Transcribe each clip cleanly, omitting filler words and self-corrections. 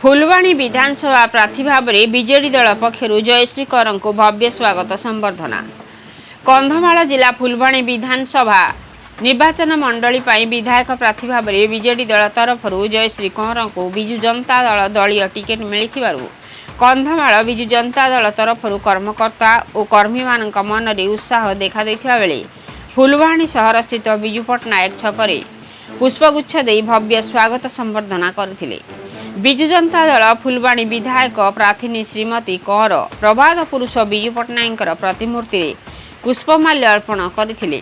फुलवाणी विधानसभा प्रार्थी भाव में बीजेडी दल पक्षर जयश्री कर को भव्य स्वागत संबर्धना। कंधमाल जिला फुलवाणी विधानसभा निर्वाचन मंडली विधायक प्रार्थी भाव में बीजेडी दल तरफ जयश्री कर को विजु जनता दल दलीय टिकेट मिली कंधमाल विजु जनता दल तरफ कर्मकर्ता और कर्मी मान मन में उत्साह देखा बेले फुलवाणी सहर स्थित विजु पट्टनायक छकरे पुष्पगुच्छ दे भव्य स्वागत संबर्धना करथिले। विजु जनता दल फुलवाणी विधायक प्रार्थी श्रीमती कौर प्रभात पुरुष विजु पट्टनायक प्रतिमूर्ति पुष्पमाल्य अर्पण करथिले।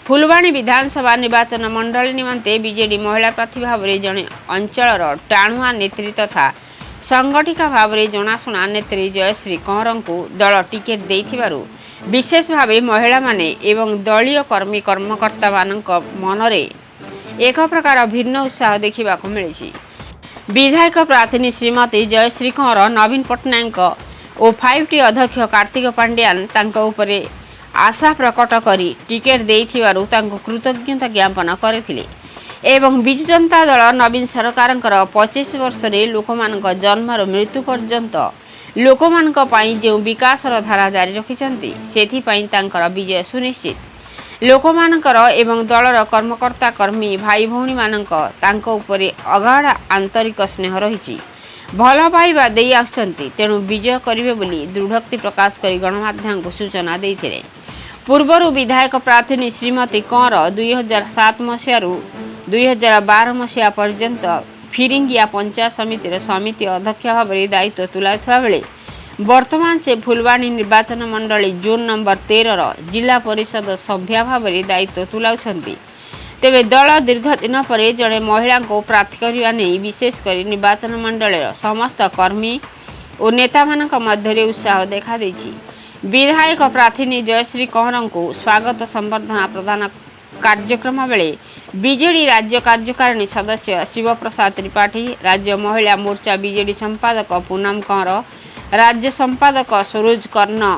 फुलवाणी विधानसभा निर्वाचन मंडली निमंते बीजेडी महिला प्रार्थी भाव में जड़े अंचल टाणुआ नेत्री तथा संगठिका भाव में जनाशुना नेत्री जयश्री कौर को दल टिकेट देथिबारु विशेष भाव महिला माने एवं दलीय कर्मी कर्मकर्ता मानक मनरे एक प्रकार भिन्न उत्साह देखा मिली। विधायक प्रार्थी श्रीमती जयश्री कौर नवीन पट्टनायक और 5T अध्यक्ष कार्तिक पांड्यान तांको उपरे आशा प्रकट करी टिकेट देथिबारु तांको कृतज्ञता ज्ञापन करथिले एवं विजु जनता दल नवीन सरकार 25 वर्ष रे लोकमानक जन्मर मृत्यु पर्यंत लोकमानक पई जो विकासर धारा जारी रखिछंती सेथिपई तांकर विजय सुनिश्चित। लोकमानकर एवं दलर कर्मकर्ता कर्मी भाई भौणी मानक तांको उपरे अगाढ़ आंतरिक स्नेह रही भल पाइबा दे आछंती तेणु विजय करिवे बोली दृढ़ोक्ति प्रकाश करी गणमाध्यम को सूचना देथिले। पूर्वरु विधायक प्रार्थी श्रीमती कौर 2007 मसीह 2012 मसीहा पर्यंत फिरिंगिया पंचायत समिति अध्यक्ष भाव में दायित्व तुलाउଥିବା बेले वर्तमान से फुलवाणी निर्वाचन मंडली जोन नंबर 13 जिला परिषद सभ्या भाव में दायित्व तुलाउछंती। तेबे दल दीर्घ दिन पर जड़े महिला को प्रार्थी करने नहीं विशेषकर निर्वाचन मंडल समस्त कर्मी और नेता मानक मध्य उत्साह देखा देछि। विधायक प्रार्थी जयश्री कौर को स्वागत संबर्धना प्रदान कार्यक्रम बेले बीजेडी राज्य कार्यकारिणी सदस्य शिवप्रसाद त्रिपाठी, राज्य महिला मोर्चा बीजेडी संपादक पूनम कौर, राज्य संपादक सरोज कर्ण,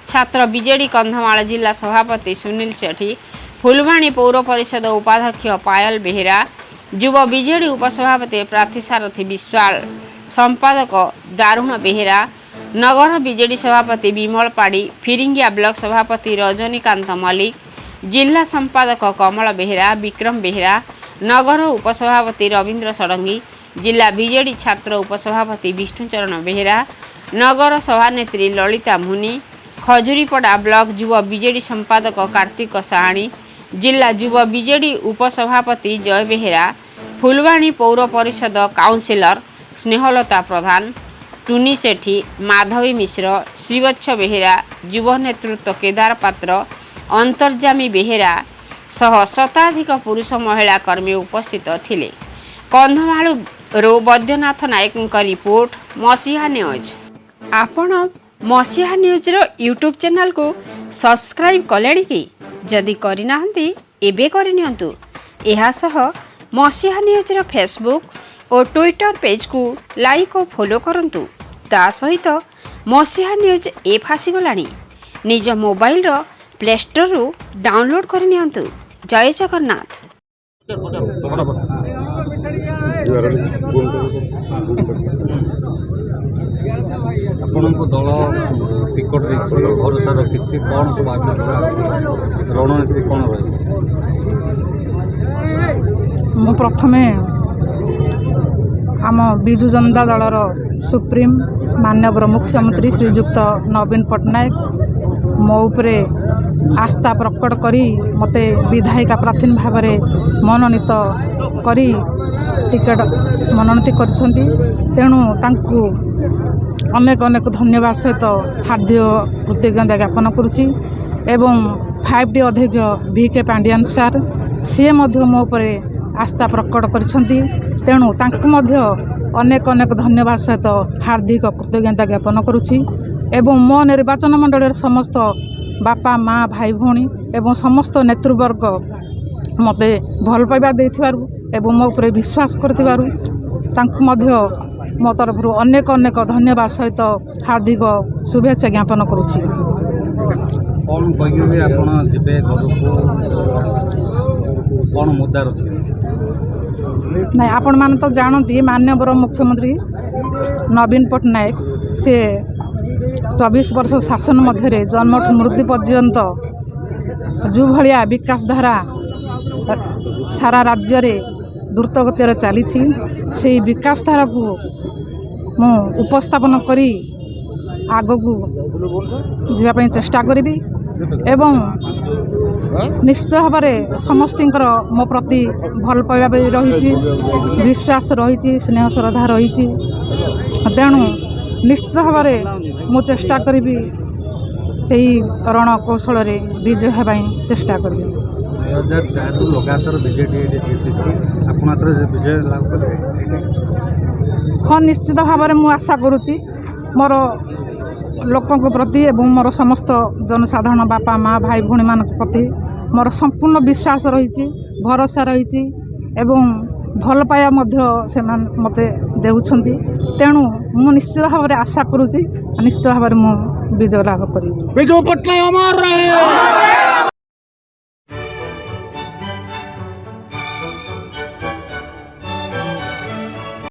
छात्र बीजेडी कंधमाल जिला सभापति सुनील सेठी, फुलवाणी पौर परिषद उपाध्यक्ष पायल बेहेरा, युव बीजेडी उपसभापति प्रार्थी सारथी विश्वाल, संपादक दारुण बेहेरा, नगर बीजेडी सभापति विमल पाड़ी, फिरिंगिया ब्लॉक सभापति रजनीकांत मल्लिक, जिला संपादक कमल बेहेरा, विक्रम बेहेरा, नगर उपसभापति रवींद्र षडंगी, जिला बीजेडी छात्र उपसभापति विष्णुचरण बेहेरा, नगर सभानेत्री ललिता मुनि, खजुरीपड़ा ब्लॉक युव बीजेडी संपादक कार्तिक साहाणी, जिला युव बीजेडी उपसभापति जय बेहेरा, फुलवाणी पौर परिषद काउंसिलर स्नेहलता प्रधान, टुनी सेठी, माधवी मिश्र, श्रीवत्स बेहेरा, युव नेतृत्व केदार पात्र, अंतर्जामी बेहेरा सह शताधिक पुरुष महिला कर्मी उपस्थित थिले। कंधमाल वैद्यनाथ नायक रिपोर्ट मसीहा न्यूज। आपण मसीहा न्यूज रो यूट्यूब चैनल को सब्सक्राइब कलेनी कि जदि करिना हंती एबे करिनियंतु। एहा सह मसीहा न्यूज रो फेसबुक और ट्विटर पेज को लाइक और फॉलो करंतु। ता सहित मसीहा न्यूज ऐप आसीगलानी निज मोबाइल रो प्ले स्टोर रु डाउनलोड करनियंतु। जय जगन्नाथ। आपको दल टिकट देखिए भरोसा रखी कौन सब रणनीति कौन रही प्रथमे आम विजु जनता दलर सुप्रीम माननीय मुख्यमंत्री श्रीजुक्त नवीन पट्टनायक मो उपरे आस्था प्रकट करी मते विधायिका प्रार्थी भाव में मनोनीत करी टिकेट मनोनीत करछंती। तेणु तांकु अनेक अनेक धन्यवाद सहित हार्दिक कृतज्ञता ज्ञापन करुछि एवं 5T अध्यक्ष VK पांड्यान सार सी मो उपरे आस्था प्रकट करछंती। तेणु तांकु मध्य अनेक अनेक धन्यवाद सहित हार्दिक कृतज्ञता ज्ञापन करुछि एवं मो निर्वाचन मंडल समस्त बापा माँ भाई भौणी एवं समस्त नेतृवर्ग मते भल पाइबा देथिबारु एवं मो उपरे विश्वास करथिबारु तांकु मध्य मो तरफ अनेक अनेक धन्यवाद सहित हार्दिक शुभेच्छा ज्ञापन करुछि। कौन कहिबे आपण जिबे घरको कौन मुद्दा रखिबे? नहीं आपण मान तो जानती माननीय मुख्यमंत्री नवीन पट्टनायक से 24 वर्ष शासन मध्य जन्मठू मृत्यु पर्यंत जो भाया विकास धारा सारा राज्य रे द्रुत गतिर चली से विकास धारा को मु उपस्थापन करी आग को जावाई चेष्टा करी एवं निश्चित भाव में समस्त मो प्रति भल पाइबा रही विश्वास रही स्नेह श्रद्धा रही तेणु निश्चित भाव में मु चेष्टा करी से रणकौशल विजय होगा चेष्टा करी 2004 लगातार बीजेडी जीति विजय लाभ कले हाँ निश्चित भाव में मु आशा करुच्ची मोर लोकों प्रति एवं मोर समस्त जनसाधारण बापा माँ भाई भौणी मान प्रति मोर संपूर्ण विश्वास रही भरोसा रही एवं भल पाया से मते देउछंती तेणु मु निश्चित भाव में आशा करुच्ची निश्चित भाव में मु विजय लाभ करी। विजय पट्टनायक अमर रहे।